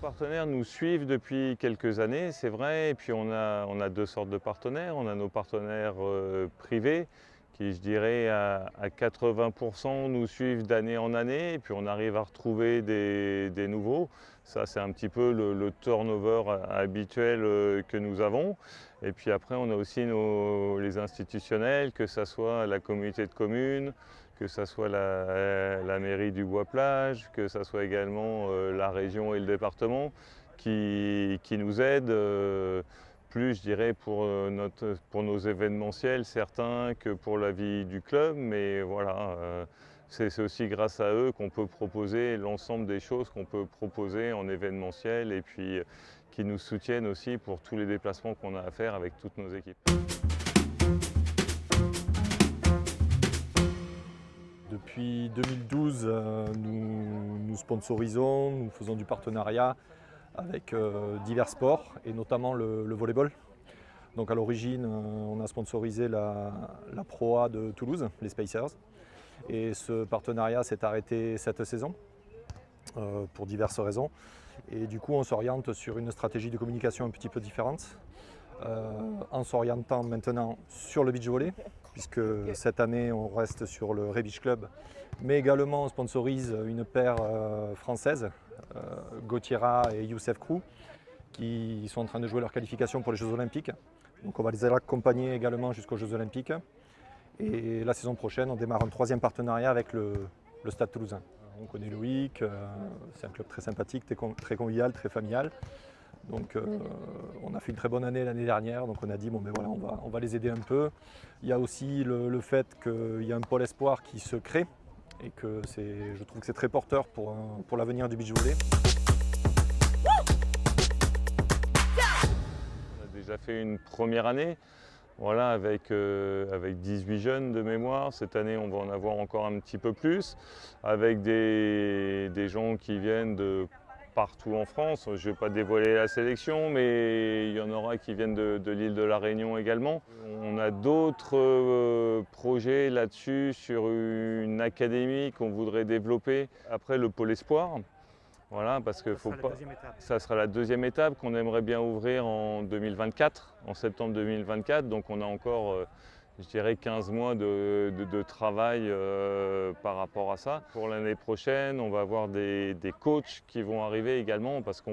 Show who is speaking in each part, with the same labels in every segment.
Speaker 1: partenaires nous suivent depuis quelques années, c'est vrai, et puis on a deux sortes de partenaires. On a nos partenaires privés qui, je dirais, à 80% nous suivent d'année en année, et puis on arrive à retrouver des nouveaux. Ça, c'est un petit peu le turnover habituel que nous avons. Et puis après, on a aussi les institutionnels, que ce soit la communauté de communes, que ce soit la mairie du Bois-Plage, que ce soit également la région et le département qui nous aident, plus je dirais pour nos événementiels, certains que pour la vie du club, mais voilà, c'est aussi grâce à eux qu'on peut proposer l'ensemble des choses qu'on peut proposer en événementiel et puis qui nous soutiennent aussi pour tous les déplacements qu'on a à faire avec toutes nos équipes.
Speaker 2: Depuis 2012, nous sponsorisons, nous faisons du partenariat avec divers sports et notamment le volleyball. Donc à l'origine, on a sponsorisé la Pro A de Toulouse, les Spacers. Et ce partenariat s'est arrêté cette saison pour diverses raisons. Et du coup, on s'oriente sur une stratégie de communication un petit peu différente, en s'orientant maintenant sur le beach volley, puisque cette année on reste sur le Ray Beach Club, mais également on sponsorise une paire française, Gauthiera et Youssef Krou, qui sont en train de jouer leur qualification pour les Jeux Olympiques. Donc on va les accompagner également jusqu'aux Jeux Olympiques. Et la saison prochaine, on démarre un troisième partenariat avec le Stade Toulousain. On connaît Loïc, c'est un club très sympathique, très convivial, très familial. Donc on a fait une très bonne année l'année dernière, donc on a dit bon ben voilà, on va les aider un peu. Il y a aussi le fait qu'il y a un pôle espoir qui se crée et que je trouve que c'est très porteur pour l'avenir du beach volley.
Speaker 1: On a déjà fait une première année. Voilà, avec 18 jeunes de mémoire. Cette année, on va en avoir encore un petit peu plus, avec des gens qui viennent de partout en France. Je ne vais pas dévoiler la sélection, mais il y en aura qui viennent de l'île de la Réunion également. On a d'autres projets là-dessus sur une académie qu'on voudrait développer après le pôle espoir. Voilà, parce que ça sera la deuxième étape qu'on aimerait bien ouvrir en 2024, en septembre 2024. Donc on a encore, je dirais, 15 mois de travail par rapport à ça. Pour l'année prochaine, on va avoir des coachs qui vont arriver également parce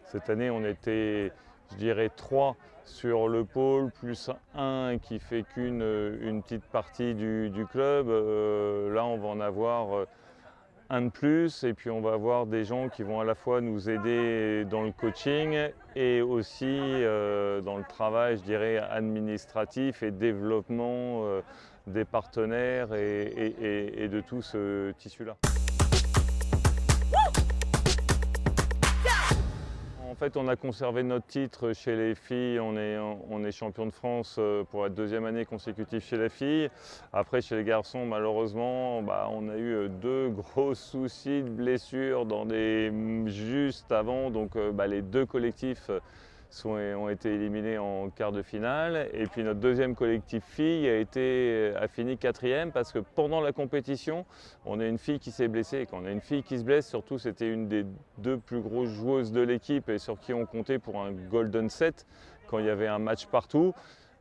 Speaker 1: cette année on était, je dirais, 3 sur le pôle, plus un qui fait une petite partie du club. Là on va en avoir un de plus, et puis on va avoir des gens qui vont à la fois nous aider dans le coaching et aussi dans le travail, je dirais, administratif et développement des partenaires et de tout ce tissu-là. En fait, on a conservé notre titre chez les filles, on est champion de France pour la deuxième année consécutive chez les filles. Après, chez les garçons, malheureusement, on a eu 2 gros soucis de blessures juste avant, donc les 2 collectifs ont été éliminés en quart de finale. Et puis notre deuxième collectif fille a fini 4e parce que pendant la compétition, on a une fille qui s'est blessée. Et quand on a une fille qui se blesse, surtout c'était une des 2 plus grosses joueuses de l'équipe et sur qui on comptait pour un golden set quand il y avait un match partout.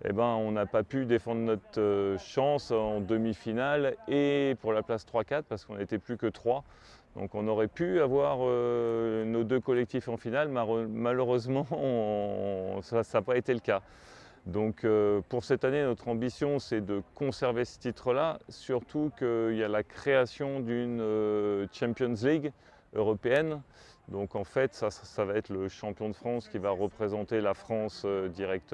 Speaker 1: On n'a pas pu défendre notre chance en demi-finale et pour la place 3-4 parce qu'on n'était plus que 3. Donc on aurait pu avoir nos 2 collectifs en finale, malheureusement ça n'a pas été le cas. Donc pour cette année, notre ambition c'est de conserver ce titre-là, surtout qu'il y a la création d'une Champions League européenne. Donc en fait ça va être le champion de France qui va représenter la France direct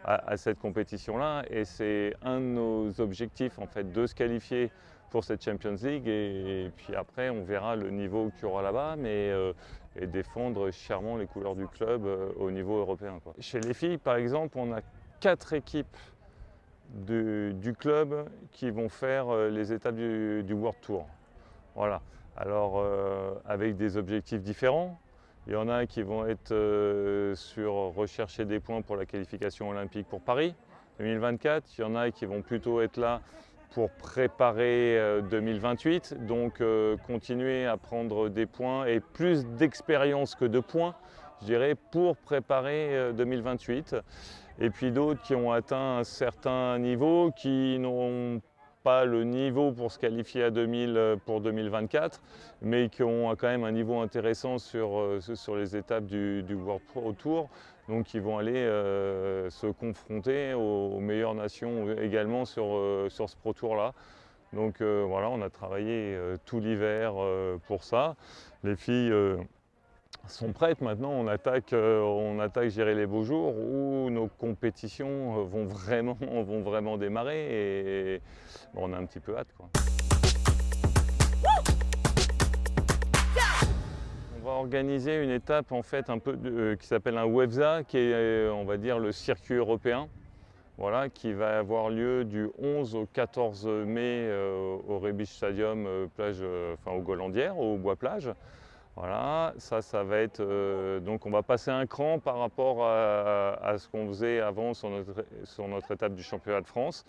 Speaker 1: à cette compétition-là. Et c'est un de nos objectifs en fait, de se qualifier pour cette Champions League et puis après on verra le niveau qu'il y aura là-bas, mais et défendre chèrement les couleurs du club au niveau européen, quoi. Chez les filles par exemple, on a 4 équipes du club qui vont faire les étapes du World Tour. Voilà. Alors avec des objectifs différents. Il y en a qui vont être sur rechercher des points pour la qualification olympique pour Paris 2024. Il y en a qui vont plutôt être là pour préparer 2028, donc continuer à prendre des points et plus d'expérience que de points, je dirais, pour préparer 2028. Et puis d'autres qui ont atteint un certain niveau, qui n'ont pas le niveau pour se qualifier à 2000 pour 2024, mais qui ont quand même un niveau intéressant sur les étapes du World Pro Tour. Donc ils vont aller se confronter aux meilleures nations également sur ce Pro Tour-là. Donc voilà, on a travaillé tout l'hiver pour ça. Les filles sont prêtes maintenant, on attaque je dirais, les beaux jours où nos compétitions vont vraiment démarrer et bon, on a un petit peu hâte, quoi. On va organiser une étape en fait un peu qui s'appelle un WEFSA, qui est on va dire le circuit européen. Voilà, qui va avoir lieu du 11 au 14 mai au Rebic Stadium, plage, au Gollandière, au Bois-Plage. Voilà, ça va être. Donc on va passer un cran par rapport à ce qu'on faisait avant sur notre étape du championnat de France.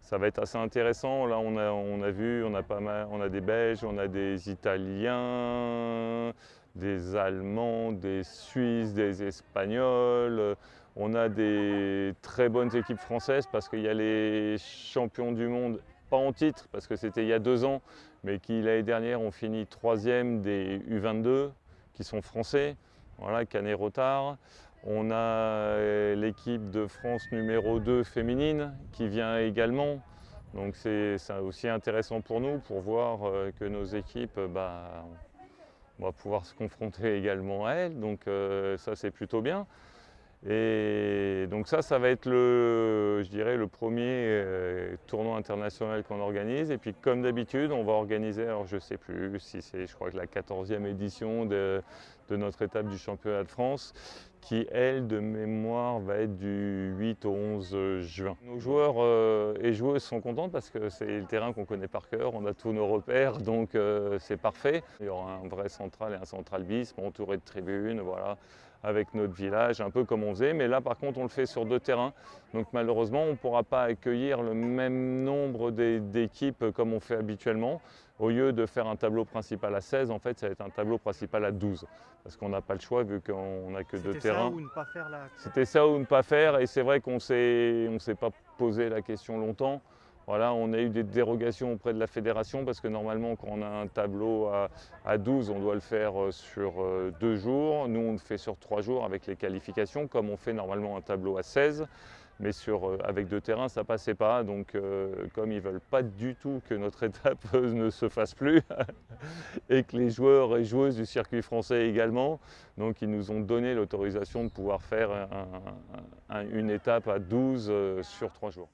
Speaker 1: Ça va être assez intéressant. Là, on a vu, on a des Belges, on a des Italiens, des Allemands, des Suisses, des Espagnols. On a des très bonnes équipes françaises parce qu'il y a les champions du monde, pas en titre parce que c'était il y a 2 ans, mais qui l'année dernière ont fini 3e des U22, qui sont français, voilà, Canet-Rotard. On a l'équipe de France numéro 2 féminine qui vient également. Donc c'est aussi intéressant pour nous pour voir que nos équipes, on va pouvoir se confronter également à elles. Donc ça c'est plutôt bien. Et donc ça va être je dirais, le premier tournoi international qu'on organise. Et puis comme d'habitude, on va organiser, alors je ne sais plus si c'est, je crois que la 14e édition de notre étape du championnat de France, qui elle, de mémoire, va être du 8 au 11 juin. Nos joueurs et joueuses sont contents parce que c'est le terrain qu'on connaît par cœur, on a tous nos repères, donc c'est parfait. Il y aura un vrai central et un central bis, entouré de tribunes, voilà, avec notre village, un peu comme on faisait, mais là par contre on le fait sur 2 terrains, donc malheureusement on ne pourra pas accueillir le même nombre d'équipes comme on fait habituellement. Au lieu de faire un tableau principal à 16, en fait ça va être un tableau principal à 12, parce qu'on n'a pas le choix vu qu'on n'a que 2 terrains. C'était ça ou ne pas faire, et c'est vrai qu'on ne s'est pas posé la question longtemps. Voilà, on a eu des dérogations auprès de la fédération parce que normalement quand on a un tableau à 12, on doit le faire sur 2 jours. Nous on le fait sur 3 jours avec les qualifications comme on fait normalement un tableau à 16. Mais avec 2 terrains ça passait pas. Donc comme ils ne veulent pas du tout que notre étape ne se fasse plus et que les joueurs et joueuses du circuit français également, donc ils nous ont donné l'autorisation de pouvoir faire une étape à 12 sur 3 jours.